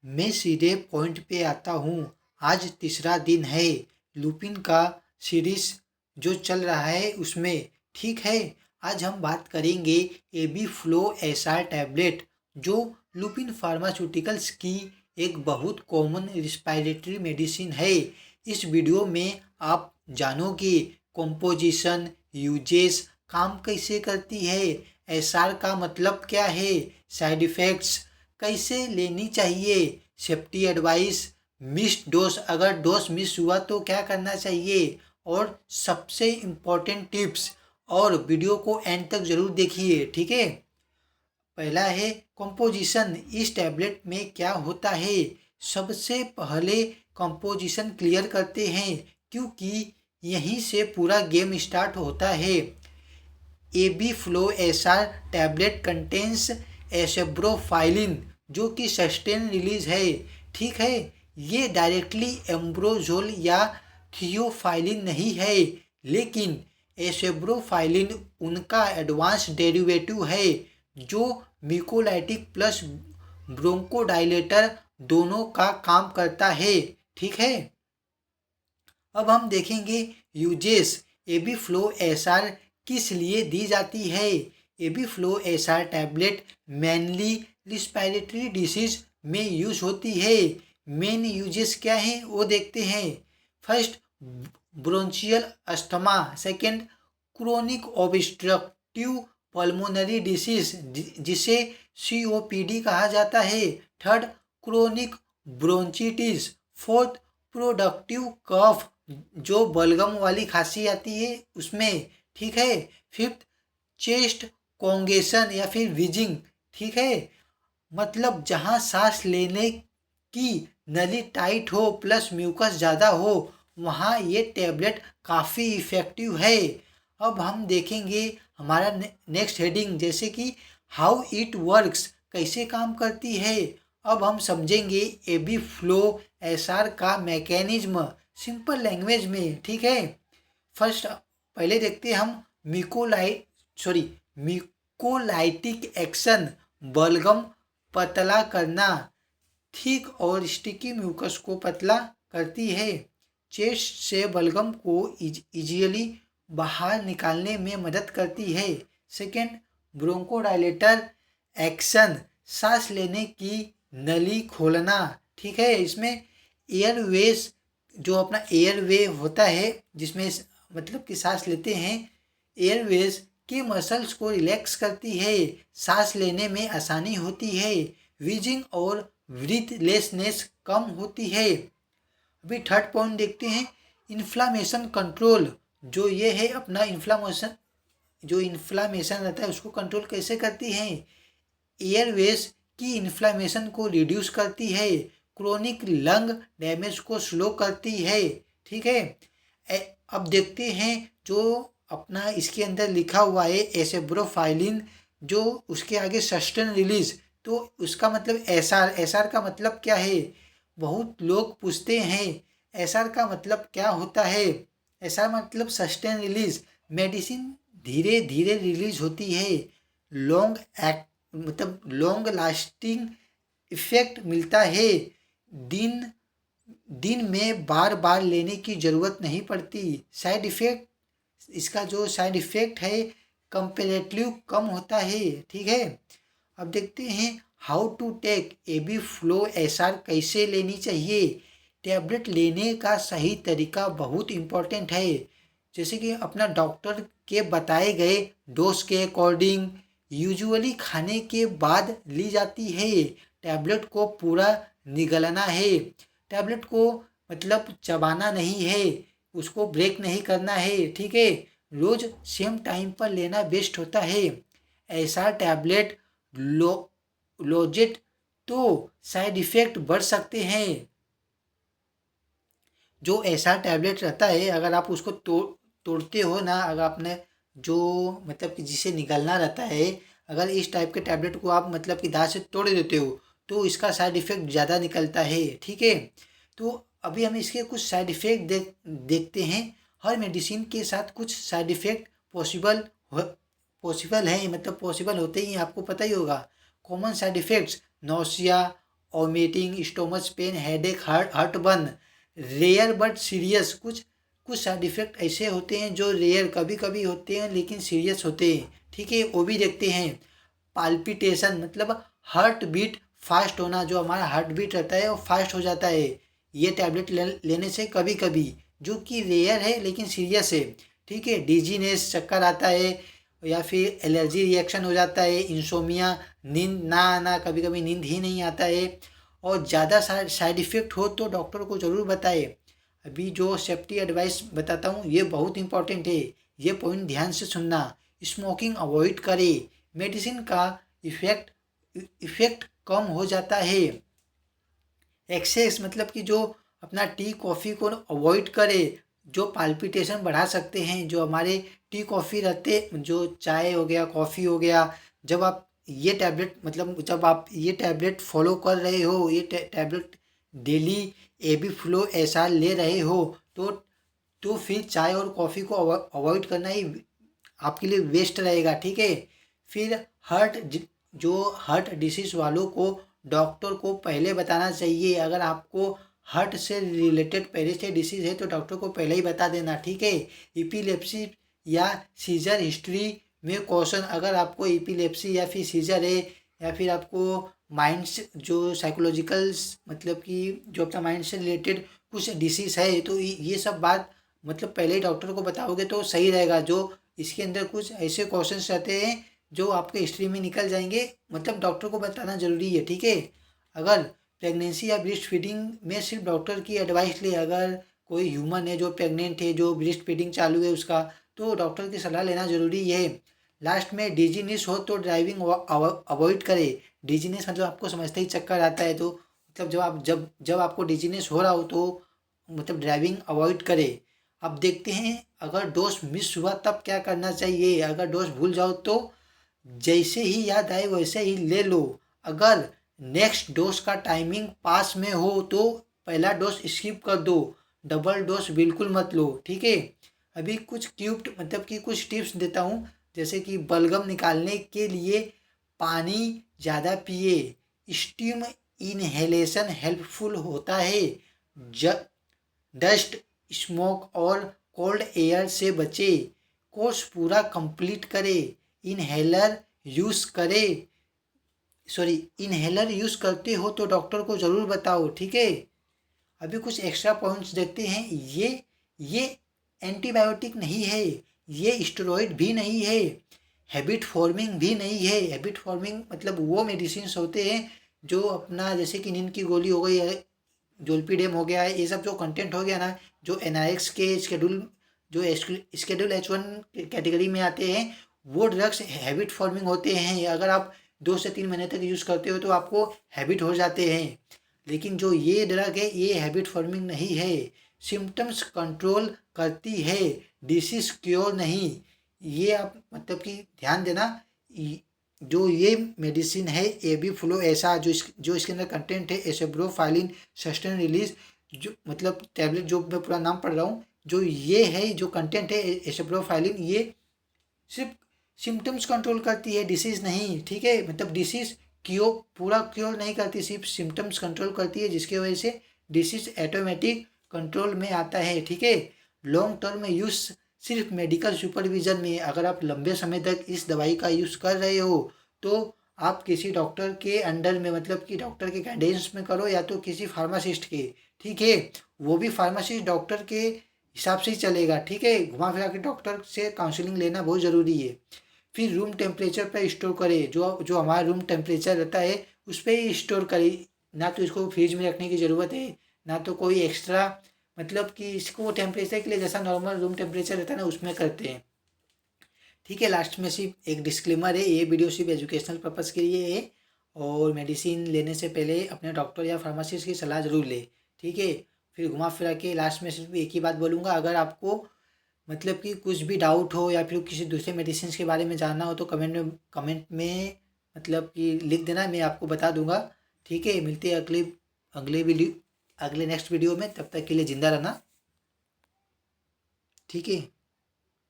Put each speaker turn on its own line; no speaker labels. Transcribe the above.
मैं सीधे पॉइंट पे आता हूँ। आज तीसरा दिन है लुपिन का सीरीज जो चल रहा है उसमें। ठीक है, आज हम बात करेंगे एबी फ्लो एसआर टैबलेट जो लुपिन फार्मास्यूटिकल्स की एक बहुत कॉमन रिस्पायरेटरी मेडिसिन है। इस वीडियो में आप जानोगे कॉम्पोजिशन, यूजेस, काम कैसे करती है, एसआर का मतलब क्या है, साइड इफ़ेक्ट्स, कैसे लेनी चाहिए, सेफ्टी एडवाइस, मिस्ड डोज, अगर डोज मिस हुआ तो क्या करना चाहिए, और सबसे इम्पोर्टेंट टिप्स। और वीडियो को एंड तक ज़रूर देखिए। ठीक है, पहला है कंपोजिशन। इस टैबलेट में क्या होता है, सबसे पहले कंपोजिशन क्लियर करते हैं क्योंकि यहीं से पूरा गेम स्टार्ट होता है। AB flow SR tablet contains acebrophylline जो कि सस्टेन रिलीज है। ठीक है, ये डायरेक्टली एम्ब्रोजोल या थियोफाइलिन नहीं है, लेकिन एसेब्रोफाइलिन उनका एडवांस डेरिवेटिव है जो म्यूकोलाइटिक प्लस ब्रोंकोडाइलेटर दोनों का काम करता है। ठीक है, अब हम देखेंगे यूजेस। एबी फ्लो एसआर किस लिए दी जाती है। AB flow SR tablet mainly respiratory disease में यूज होती है। मेन यूजेस क्या है वो देखते हैं। First, bronchial asthma. Second, chronic obstructive pulmonary disease जिसे सीओपीडी कहा जाता है। Third, chronic bronchitis. Fourth, productive cough जो बलगम वाली खांसी आती है उसमें। ठीक है, फिफ्थ, चेस्ट कॉन्गेशन या फिर विजिंग। ठीक है, मतलब जहाँ सांस लेने की नली टाइट हो प्लस म्यूकस ज़्यादा हो वहाँ ये टैबलेट काफ़ी इफ़ेक्टिव है। अब हम देखेंगे हमारा नेक्स्ट हेडिंग, जैसे कि हाउ इट वर्क्स, कैसे काम करती है। अब हम समझेंगे एबी फ्लो एसआर का मैकेनिज्म सिंपल लैंग्वेज में। ठीक है, फर्स्ट पहले देखते हैं हम म्यूकोलाइटिक एक्शन। बलगम पतला करना, थिक और स्टिकी म्यूकस को पतला करती है। चेस्ट से बलगम को इजीली बाहर निकालने में मदद करती है। सेकेंड, ब्रोंकोडाइलेटर एक्शन, सांस लेने की नली खोलना। ठीक है, इसमें एयरवेज जो अपना एयरवे होता है जिसमें मतलब कि सांस लेते हैं, एयरवेज के मसल्स को रिलैक्स करती है, सांस लेने में आसानी होती है, वीजिंग और ब्रीथलेसनेस कम होती है। अभी थर्ड पॉइंट देखते हैं, इन्फ्लामेशन कंट्रोल। जो ये है अपना इन्फ्लामेशन, जो इन्फ्लामेशन रहता है उसको कंट्रोल कैसे करती है। एयरवेज की इन्फ्लामेशन को रिड्यूस करती है, क्रोनिक लंग डैमेज को स्लो करती है। ठीक है, अब देखते हैं जो अपना इसके अंदर लिखा हुआ है एसेब्रोफाइलिन, जो उसके आगे सस्टेन रिलीज, तो उसका मतलब एसआर। एसआर का मतलब क्या है, बहुत लोग पूछते हैं एसआर का मतलब क्या होता है। एसआर मतलब सस्टेन रिलीज, मेडिसिन धीरे धीरे रिलीज होती है, लॉन्ग एक्ट मतलब लॉन्ग लास्टिंग इफेक्ट मिलता है, दिन दिन में बार बार लेने की ज़रूरत नहीं पड़ती। साइड इफ़ेक्ट, इसका जो साइड इफ़ेक्ट है कंपेरेटिव कम होता है। ठीक है, अब देखते हैं how to take AB flow SR, कैसे लेनी चाहिए। टैबलेट लेने का सही तरीका बहुत इम्पोर्टेंट है, जैसे कि अपना डॉक्टर के बताए गए डोज के अकॉर्डिंग यूजुअली खाने के बाद ली जाती है। टैबलेट को पूरा निगलना है, टैबलेट को मतलब चबाना नहीं है, उसको ब्रेक नहीं करना है। ठीक है, रोज सेम टाइम पर लेना बेस्ट होता है। ऐसा टैबलेट लोजेट तो साइड इफ़ेक्ट बढ़ सकते हैं। जो ऐसा टैबलेट रहता है अगर आप उसको तोड़ते हो ना, अगर आपने जो मतलब कि जिसे निकालना रहता है, अगर इस टाइप के टैबलेट को आप मतलब कि दांत से तोड़ देते हो तो इसका साइड इफ़ेक्ट ज़्यादा निकलता है। ठीक है, तो अभी हम इसके कुछ साइड इफ़ेक्ट देखते हैं। हर मेडिसिन के साथ कुछ साइड इफ़ेक्ट पॉसिबल है, मतलब पॉसिबल होते ही आपको पता ही होगा। Common side effects, nausea, vomiting, stomach pain, headache, heartburn. Rare but serious, कुछ साइड इफेक्ट ऐसे होते हैं जो रेयर कभी कभी होते हैं लेकिन सीरियस होते हैं, ठीक है, वो भी देखते हैं। पाल्पिटेशन मतलब हार्ट बीट फास्ट होना, जो हमारा हार्ट बीट रहता है वो फास्ट हो जाता है ये टैबलेट लेने से कभी कभी, जो कि रेयर है लेकिन सीरियस है, ठीक है। डिजीनेस, चक्कर आता है, या फिर एलर्जी रिएक्शन हो जाता है, इंसोमिया, नींद ना आना, कभी कभी नींद ही नहीं आता है, और ज़्यादा साइड इफ़ेक्ट हो तो डॉक्टर को ज़रूर बताए। अभी जो सेफ्टी एडवाइस बताता हूँ ये बहुत इंपॉर्टेंट है, ये पॉइंट ध्यान से सुनना। स्मोकिंग अवॉइड करें, मेडिसिन का इफेक्ट कम हो जाता है। एक्सेस मतलब कि जो अपना टी कॉफ़ी को अवॉइड करे, जो पाल्पिटेशन बढ़ा सकते हैं, जो हमारे टी कॉफ़ी रहते, जो चाय हो गया, कॉफ़ी हो गया, जब आप ये टैबलेट मतलब जब आप ये टैबलेट फॉलो कर रहे हो, ये टैबलेट डेली एबी फ्लो ऐसा ले रहे हो, तो फिर चाय और कॉफ़ी को अवॉइड करना ही आपके लिए वेस्ट रहेगा, ठीक है। फिर जो हार्ट डिसीज़ वालों को डॉक्टर को पहले बताना चाहिए। अगर आपको हार्ट से रिलेटेड पहले से डिसीज़ है तो डॉक्टर को पहले ही बता देना, ठीक है। एपिलेप्सी या सीजर हिस्ट्री में क्वेश्चन, अगर आपको एपिलेप्सी या फिर सीजर है, या फिर आपको माइंड से जो साइकोलॉजिकल मतलब कि जो अपना माइंड से रिलेटेड कुछ डिसीज़ है, तो ये सब बात मतलब पहले ही डॉक्टर को बताओगे तो सही रहेगा। जो इसके अंदर कुछ ऐसे क्वेश्चंस रहते हैं जो आपके हिस्ट्री में निकल जाएंगे, मतलब डॉक्टर को बताना ज़रूरी है, ठीक है। अगर प्रेगनेंसी या ब्रेस्ट फीडिंग में सिर्फ डॉक्टर की एडवाइस ले, अगर कोई ह्यूमन है जो प्रेग्नेंट है, जो ब्रेस्ट फीडिंग चालू है उसका, तो डॉक्टर की सलाह लेना ज़रूरी है। लास्ट में डिजीनेस हो तो ड्राइविंग अवॉइड करे। डिजीनेस मतलब आपको समझते ही चक्कर आता है, तो मतलब जब आपको डिजीनेस हो रहा हो तो मतलब ड्राइविंग अवॉइड करे। अब देखते हैं अगर डोज मिस हुआ तब क्या करना चाहिए। अगर डोज भूल जाओ तो जैसे ही याद आए वैसे ही ले लो। अगर नेक्स्ट डोज का टाइमिंग पास में हो तो पहला डोज स्किप कर दो, डबल डोज बिल्कुल मत लो, ठीक है। अभी कुछ ट्यूब मतलब कि कुछ टिप्स देता हूँ, जैसे कि बलगम निकालने के लिए पानी ज़्यादा पिए, स्टीम इनहेलेशन हेल्पफुल होता है, डस्ट, स्मोक और कोल्ड एयर से बचे, कोर्स पूरा कंप्लीट करे, इनहेलर यूज़ करे, इनहेलर यूज़ करते हो तो डॉक्टर को ज़रूर बताओ, ठीक है। अभी कुछ एक्स्ट्रा पॉइंट्स देखते हैं। ये एंटीबायोटिक नहीं है, ये स्टेरॉइड भी नहीं है, हैबिट फॉर्मिंग भी नहीं है। हैबिट फॉर्मिंग मतलब वो मेडिसिन होते हैं जो अपना जैसे कि नींद की गोली हो गई है, जोल्पीडेम हो गया है, ये सब जो कंटेंट हो गया ना, जो एनआरएक्स के स्केड्यूल H1 कैटेगरी में आते हैं, वो ड्रग्स हैबिट फॉर्मिंग होते हैं। अगर आप 2 से 3 महीने तक यूज़ करते हो तो आपको हैबिट हो जाते हैं। लेकिन जो ये ड्रग है ये हैबिट फॉर्मिंग नहीं है, सिम्टम्स कंट्रोल करती है, डिसीज क्योर नहीं। ये आप मतलब कि ध्यान देना। जो ये मेडिसिन है एबी फ्लो ऐसा, जो इसके अंदर कंटेंट है एसेब्रोफाइलिन सस्टेन रिलीज, जो मतलब टैबलेट जो मैं पूरा नाम पढ़ रहा हूँ, जो ये है जो कंटेंट है एसेब्रोफाइलिन, ये सिर्फ सिम्टम्स कंट्रोल करती है, डिसीज़ नहीं, ठीक है। मतलब डिसीज़ पूरा क्योर नहीं करती, सिर्फ सिम्टम्स कंट्रोल करती है, जिसकी वजह से डिसीज़ ऑटोमेटिक कंट्रोल में आता है, ठीक है। लॉन्ग टर्म यूज़ सिर्फ मेडिकल सुपरविजन में, अगर आप लंबे समय तक इस दवाई का यूज़ कर रहे हो तो आप किसी डॉक्टर के अंडर में मतलब कि डॉक्टर के गाइडेंस में करो, या तो किसी फार्मासिस्ट के, ठीक है। वो भी फार्मासिस्ट डॉक्टर के हिसाब से ही चलेगा, ठीक है। घुमा फिरा के डॉक्टर से काउंसलिंग लेना बहुत ज़रूरी है। फिर रूम टेम्परेचर पर स्टोर करें, जो हमारा रूम टेम्परेचर रहता है उस पर ही स्टोर करें, ना तो इसको फ्रिज में रखने की ज़रूरत है, ना तो कोई एक्स्ट्रा मतलब कि इसको टेम्परेचर के लिए जैसा नॉर्मल रूम टेम्परेचर रहता है ना उसमें करते हैं, ठीक है। लास्ट में सिर्फ एक डिस्क्लेमर है, ये वीडियो सिर्फ एजुकेशनल पर्पज़ के लिए है, और मेडिसिन लेने से पहले अपने डॉक्टर या फार्मासिस्ट की सलाह ज़रूर ले, ठीक है। फिर घुमा फिरा के लास्ट में सिर्फ एक ही बात बोलूँगा, अगर आपको मतलब कि कुछ भी डाउट हो या फिर किसी दूसरे मेडिसिन के बारे में जानना हो तो कमेंट में मतलब कि लिख देना, मैं आपको बता दूंगा, ठीक है। मिलते हैं अगले नेक्स्ट वीडियो में, तब तक के लिए ज़िंदा रहना, ठीक है।